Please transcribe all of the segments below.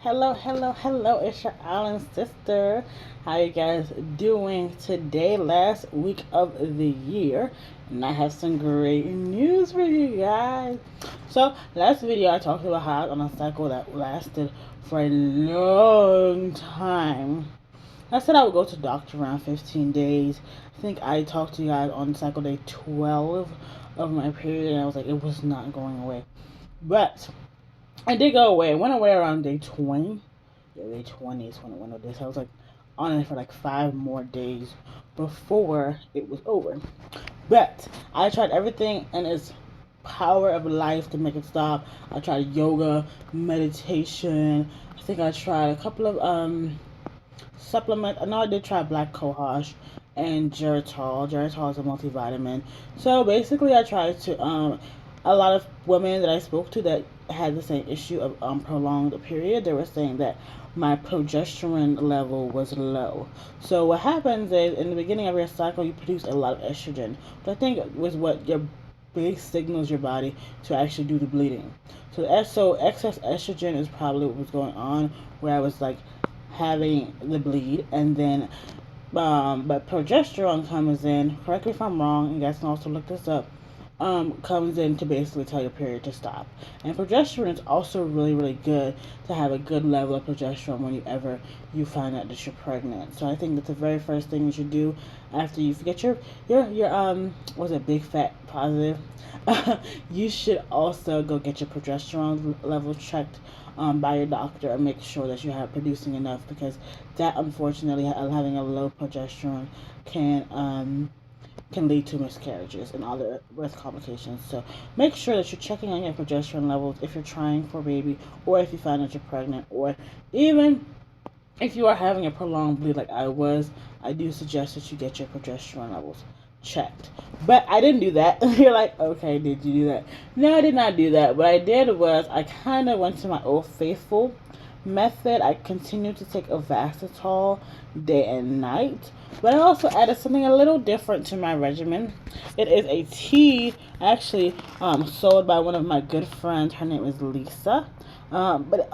Hello. It's your island sister. How you guys doing today? Last week of the year. And I have some great news for you guys. So, last video I talked about how I was on a cycle that lasted for a long time. I said I would go to the doctor around 15 days. I think I talked to you guys on cycle day 12 of my period, and I was like, it was not going away. But I did go away. It went away around day 20. Yeah, day 20 is when it went away. So I was like on it for like 5 more days before it was over. But I tried everything in its power of life to make it stop. I tried yoga, meditation. I think I tried a couple of supplements. I know I did try black cohosh and Geritol. Geritol is a multivitamin. So basically, I tried to a lot of women that I spoke to that had the same issue of prolonged period. They were saying that my progesterone level was low. So what happens is in the beginning of your cycle, you produce a lot of estrogen, which I think was what your big signals your body to actually do the bleeding. So excess estrogen is probably what was going on, where I was like having the bleed, and then but progesterone comes in. Correct me if I'm wrong. You guys can also look this up. Comes in to basically tell your period to stop. And progesterone is also really good to have a good level of progesterone whenever you find out that you're pregnant. So I think that's the very first thing you should do after you get your was it big fat positive. You should also go get your progesterone level checked by your doctor and make sure that you have producing enough, because that unfortunately having a low progesterone can lead to miscarriages and other birth complications. So make sure that you're checking on your progesterone levels if you're trying for a baby, or if you find that you're pregnant, or even if you are having a prolonged bleed like I was. I do suggest that you get your progesterone levels checked. But I didn't do that. You're like, okay, did you do that? No, I did not do that. What I did was I kind of went to my old faithful method. I continued to take Ovasitol day and night, but I also added something a little different to my regimen. It is a tea, actually sold by one of my good friends. Her name is Lisa. But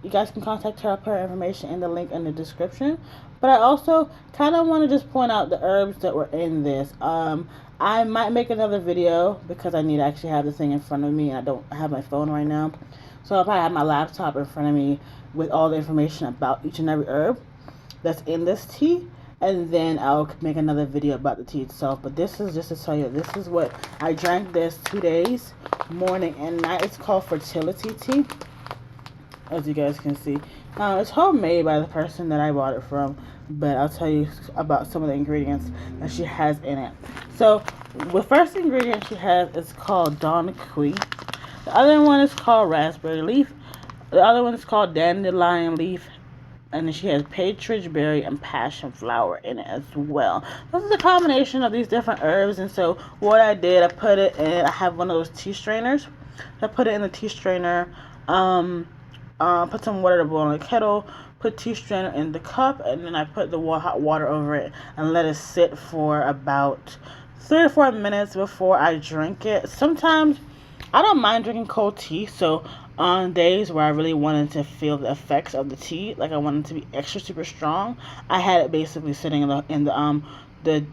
you guys can contact her. I'll put her information in the link in the description. But I also kind of want to just point out the herbs that were in this. I might make another video because I need to actually have the thing in front of me. I don't have my phone right now. So I'll probably have my laptop in front of me with all the information about each and every herb that's in this tea. And then I'll make another video about the tea itself. But this is just to tell you, this is what I drank this 2 days, morning and night. It's called Fertility Tea, as you guys can see. It's homemade by the person that I bought it from, but I'll tell you about some of the ingredients that she has in it. So the first ingredient she has is called Quai. The other one is called Raspberry Leaf. The other one is called Dandelion Leaf. And then she has Patridge Berry and Passion Flower in it as well. This is a combination of these different herbs. And so what I did, I put it in, I have one of those tea strainers. I put it in the tea strainer. Put some water to boil in the kettle. Put tea strainer in the cup. And then I put the hot water over it and let it sit for about 3 to 4 minutes before I drink it. Sometimes I don't mind drinking cold tea, so on days where I really wanted to feel the effects of the tea, like I wanted it to be extra super strong, I had it basically sitting in the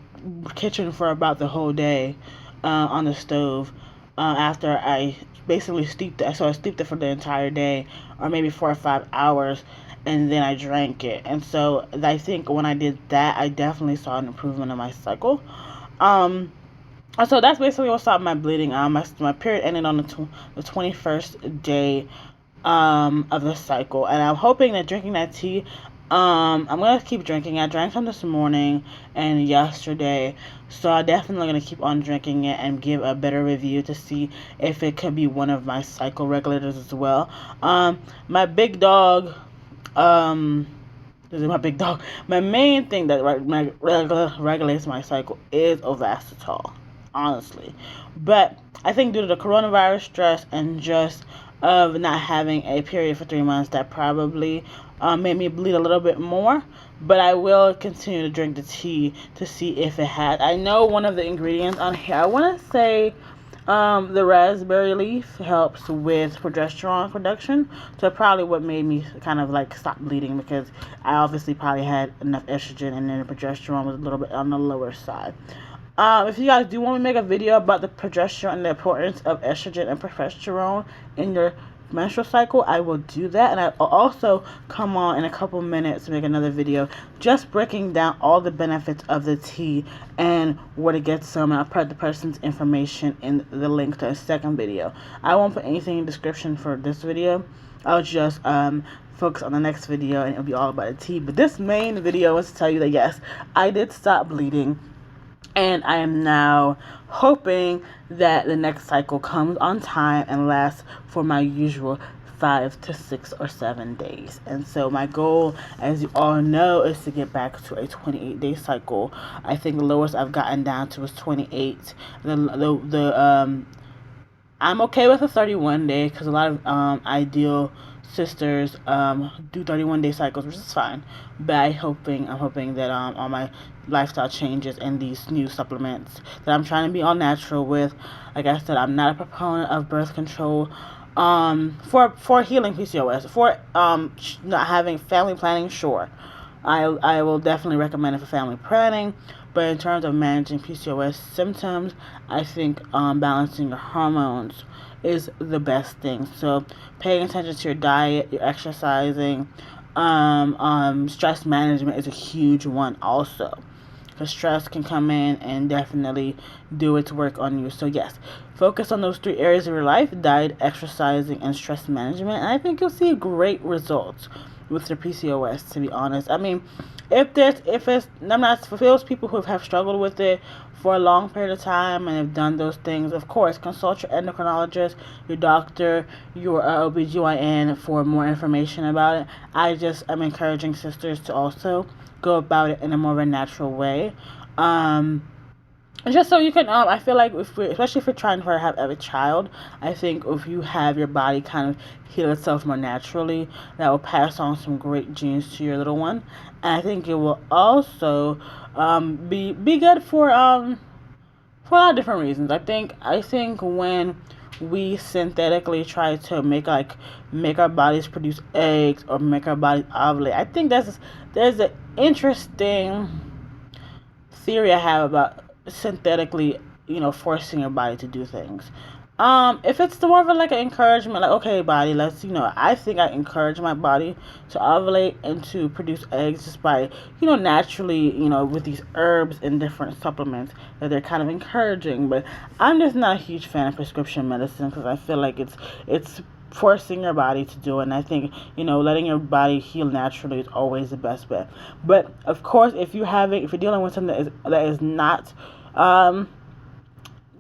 kitchen for about the whole day on the stove after I basically steeped it. So I steeped it for the entire day, or maybe 4 or 5 hours, and then I drank it. And so I think when I did that, I definitely saw an improvement in my cycle. So that's basically what stopped my bleeding. My period ended on the 21st day of the cycle, and I'm hoping that drinking that tea, I'm gonna keep drinking. I drank some this morning and yesterday, so I'm definitely gonna keep on drinking it and give a better review to see if it could be one of my cycle regulators as well. My big dog, this is my big dog. My main thing that regulates my cycle is Ovasitol, honestly. But I think due to the coronavirus stress and just of not having a period for 3 months, that probably made me bleed a little bit more. But I will continue to drink the tea to see if it has. I know one of the ingredients on here, I want to say The raspberry leaf helps with progesterone production, so probably what made me kind of like stop bleeding, because I obviously probably had enough estrogen and then the progesterone was a little bit on the lower side. If you guys do want me to make a video about the progesterone and the importance of estrogen and progesterone in your menstrual cycle, I will do that, and I'll also come on in a couple minutes to make another video just breaking down all the benefits of the tea and where to get some, and I'll put the person's information in the link to a second video. I won't put anything in the description for this video. I'll just focus on the next video and it'll be all about the tea. But this main video is to tell you that yes, I did stop bleeding, and I am now hoping that the next cycle comes on time and lasts for my usual 5 to 6 or 7 days. And so my goal, as you all know, is to get back to a 28-day cycle. I think the lowest I've gotten down to was 28. I'm okay with a 31-day, because a lot of ideal sisters do 31-day cycles, which is fine. But I'm hoping that all my lifestyle changes and these new supplements that I'm trying to be all natural with. Like I said, I'm not a proponent of birth control for healing PCOS. For not having family planning, sure, I will definitely recommend it for family planning. But in terms of managing PCOS symptoms, I think balancing your hormones is the best thing. So paying attention to your diet, your exercising, stress management is a huge one also, because stress can come in and definitely do its work on you. So yes, focus on those 3 areas of your life: diet, exercising, and stress management, and I think you'll see great results with your PCOS, to be honest. I mean, I'm not, for those people who have struggled with it for a long period of time and have done those things, of course, consult your endocrinologist, your doctor, your OBGYN for more information about it. I'm encouraging sisters to also go about it in a more of a natural way. Just so you can, I feel like especially if you're trying to have a child, I think if you have your body kind of heal itself more naturally, that will pass on some great genes to your little one. And I think it will also be good for a lot of different reasons. I think when we synthetically try to make our bodies produce eggs or make our bodies ovulate, I think there's an interesting theory I have about synthetically, forcing your body to do things. If it's more of an encouragement, like, okay, body, let's, I think I encourage my body to ovulate and to produce eggs just by, naturally, with these herbs and different supplements that they're kind of encouraging. But I'm just not a huge fan of prescription medicine, because I feel like it's forcing your body to do it. And I think, letting your body heal naturally is always the best bet. But of course, if you're dealing with something that is not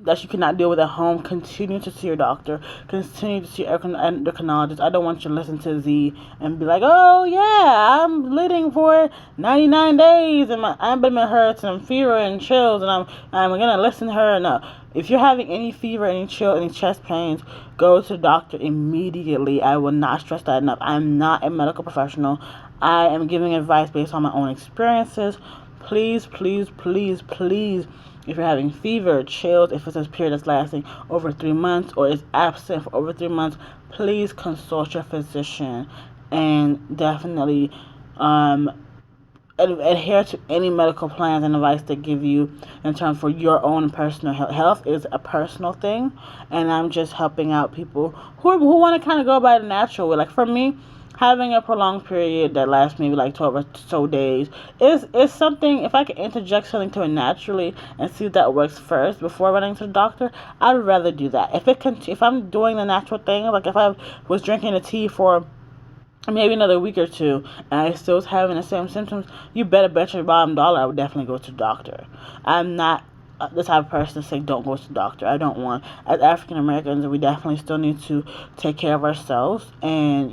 that you cannot deal with at home, continue to see your doctor, continue to see your endocrinologist. I don't want you to listen to Z and be like, oh yeah, I'm bleeding for 99 days and my abdomen hurts and I'm fever and chills and I'm gonna listen to her. No. If you're having any fever, any chill, any chest pains, go to the doctor immediately. I will not stress that enough. I'm not a medical professional. I am giving advice based on my own experiences. Please, please, please, please, if you're having fever, chills, if it's a period that's lasting over 3 months or is absent for over 3 months, please consult your physician and definitely adhere to any medical plans and advice they give you in terms for your own personal health. Health is a personal thing, and I'm just helping out people who want to kind of go by the natural way. Like for me, having a prolonged period that lasts maybe 12 or so days is something. If I can interject something to it naturally and see if that works first before running to the doctor, I'd rather do that. If I'm doing the natural thing, like if I was drinking the tea for maybe another week or 2 and I still was having the same symptoms, you better bet your bottom dollar I would definitely go to the doctor. I'm not the type of person to say don't go to the doctor. I don't want, as African Americans, we definitely still need to take care of ourselves and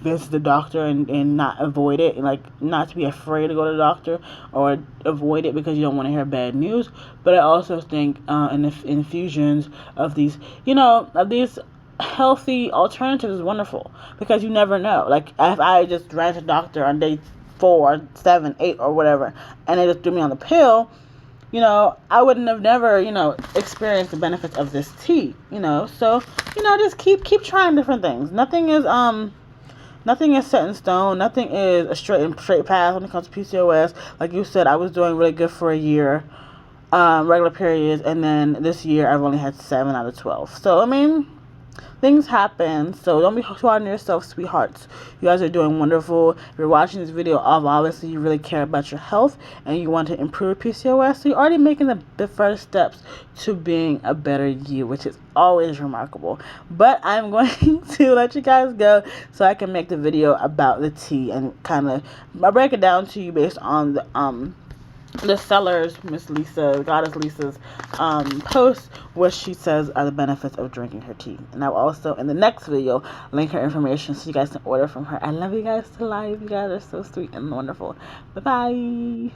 visit the doctor and not avoid it, and not to be afraid to go to the doctor or avoid it because you don't want to hear bad news. But I also think in the infusions of these healthy alternatives is wonderful, because you never know. Like if I just ran to the doctor on day 4, 7, 8 or whatever and they just threw me on the pill, I wouldn't have never, experienced the benefits of this tea, So, just keep trying different things. Nothing is set in stone. Nothing is a straight path when it comes to PCOS. Like you said, I was doing really good for a year, regular periods, and then this year I've only had 7 out of 12. So, I mean, things happen, so don't be too hard on yourself, sweethearts. You guys are doing wonderful. If you're watching this video, obviously you really care about your health and you want to improve PCOS, so you're already making the first steps to being a better you, which is always remarkable. But I'm going to let you guys go so I can make the video about the tea and kind of break it down to you based on the seller's, Miss Lisa, Goddess Lisa's post, where she says are the benefits of drinking her tea. And I will also, in the next video, link her information so you guys can order from her. I love you guys to life. You guys are so sweet and wonderful. Bye-bye.